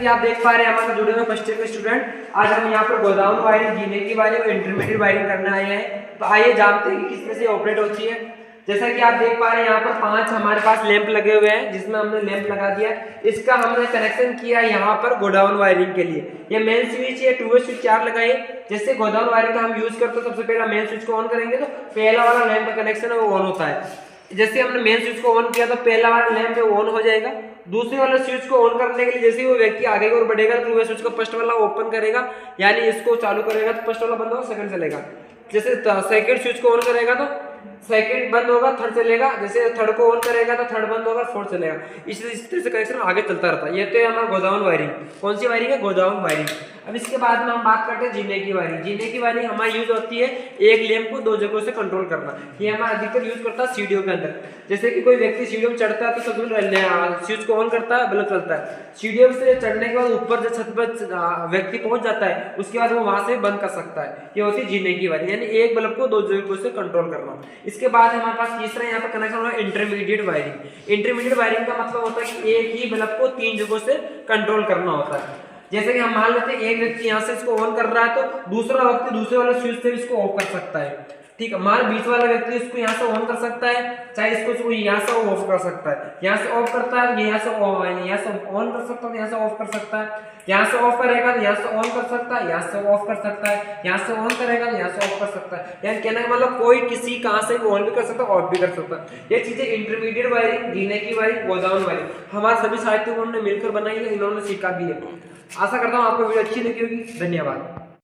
कि आप देख पा रहे हैं हमारे जुड़े हुए फर्स्ट ईयर के स्टूडेंट, आज हम यहाँ पर गोडाउन वायरिंग, जीने की वायरिंग और इंटरमीडिएट वायरिंग करने आए हैं। तो आइए जानते हैं कि किस तरह से ऑपरेट होती है। जैसा कि आप देख पा रहे हैं यहाँ पर 5 हमारे पास लैंप लगे हुए हैं, जिसमें हमने लैंप लगा दिया। इसका हमने कनेक्शन किया यहाँ पर गोडाउन वायरिंग के लिए। ये मेन स्विच है, 2 वे स्विच 4 लगाए। जैसे गोडाउन वायरिंग का हम यूज करते हैं, सबसे पहला मेन स्विच को ऑन करेंगे तो पहला वाला लैंप का कनेक्शन है वो ऑन होता है। जैसे हमने मेन स्विच को ऑन किया तो पहला वाला लैंप है वो ऑन हो जाएगा। दूसरे वाले स्विच को ऑन करने के लिए जैसे वो व्यक्ति आगे की ओर बढ़ेगा तो वो स्विच को फर्स्ट वाला ओपन करेगा, यानी इसको चालू करेगा तो फर्स्ट वाला बंद होगा, सेकंड चलेगा। जैसे सेकंड स्विच को ऑन करेगा तो सेकंड बंद होगा, थर्ड चलेगा। जैसे थर्ड को ऑन करेगा तो थर्ड बंद होगा, फोर्थ चलेगा। इस तरह से कनेक्शन आगे चलता रहता है। ये तो है हमारा गोडाउन वायरिंग। कौन सी वायरिंग है? Godown wiring. अब इसके बाद में हम बात करते हैं जीने की वायरिंग। जीने की वायरिंग हमारी यूज होती है एक लैंप को 2 जगहों से कंट्रोल करना। ये हमारा अधिकतर यूज करता है सीढ़ियों के अंदर। जैसे कि कोई व्यक्ति सीढ़ियों में चढ़ता है तो सबसे पहले स्विच को ऑन करता है, बल्ब चलता है। सीढ़ियों से चढ़ने के बाद ऊपर जब छत पर व्यक्ति पहुंच जाता है उसके बाद वो वहां से बंद कर सकता है। ये होती है जीने की वायरिंग, यानी एक बल्ब को 2 जगहों से कंट्रोल करना। इसके बाद हमारे पास तीसरा यहाँ पर कनेक्शन होगा इंटरमीडिएट वायरिंग। इंटरमीडिएट वायरिंग का मतलब होता है कि एक ही बल्ब को 3 जगहों से कंट्रोल करना होता है। जैसे कि हम मान लेते हैं एक व्यक्ति यहाँ से इसको ऑन कर रहा है तो दूसरा व्यक्ति दूसरे वाले स्विच से इसको ऑफ कर सकता है। ठीक है, हमारे बीच वाला व्यक्ति इसको यहाँ से ऑन कर सकता है, चाहे इसको यहाँ से ऑफ कर सकता है। यहाँ से ऑफ करता है, यहाँ से ऑन कर सकता है, यहाँ से ऑफ कर सकता है। यहाँ से ऑफ करेगा तो यहाँ से ऑन कर सकता है, यहाँ से ऑफ कर सकता है। यहाँ से ऑन करेगा तो यहाँ से ऑफ कर सकता है। यानी कहने का मतलब कोई किसी कहाँ से ऑन भी कर सकता है, ऑफ भी कर सकता है। ये चीजें इंटरमीडिएट वायरिंग, जीने की वायरिंग, गोडाउन वायरिंग हमारे सभी साहित्यों ने मिलकर बनाई है, इन्होंने सीखा भी है। आशा करता हूँ आपको वीडियो अच्छी लगी होगी। धन्यवाद।